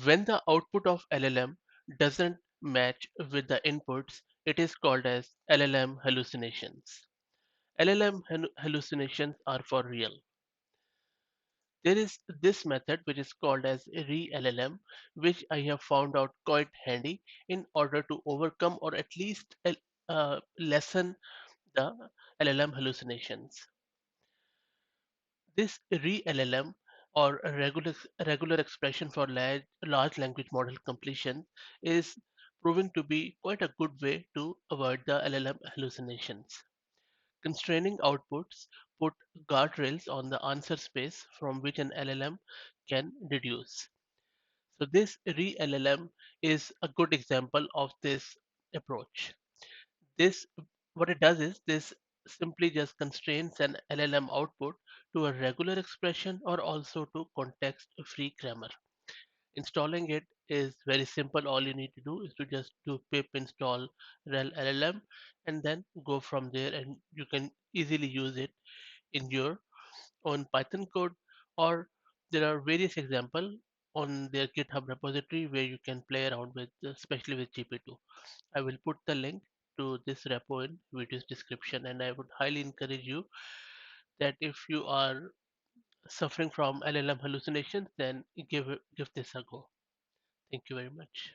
When the output of LLM doesn't match with the inputs, it is called as LLM hallucinations. LLM hallucinations are for real. There is this method which is called as ReLLM, which I have found out quite handy in order to overcome or at least lessen the LLM hallucinations. This ReLLM or a regular expression for large language model completion is proving to be quite a good way to avoid the LLM hallucinations. Constraining outputs put guardrails on the answer space from which an LLM can deduce. So this ReLLM is a good example of this approach. This what it does is this simply just constrains an LLM output to a regular expression or also to context-free grammar. Installing it is very simple. All you need to do is to just do pip install ReLLM and then go from there, and you can easily use it in your own Python code, or there are various examples on their GitHub repository where you can play around with, especially with GP2. I will put the link to this repo in video's description, and I would highly encourage you that if you are suffering from LLM hallucinations, then give this a go. Thank you very much.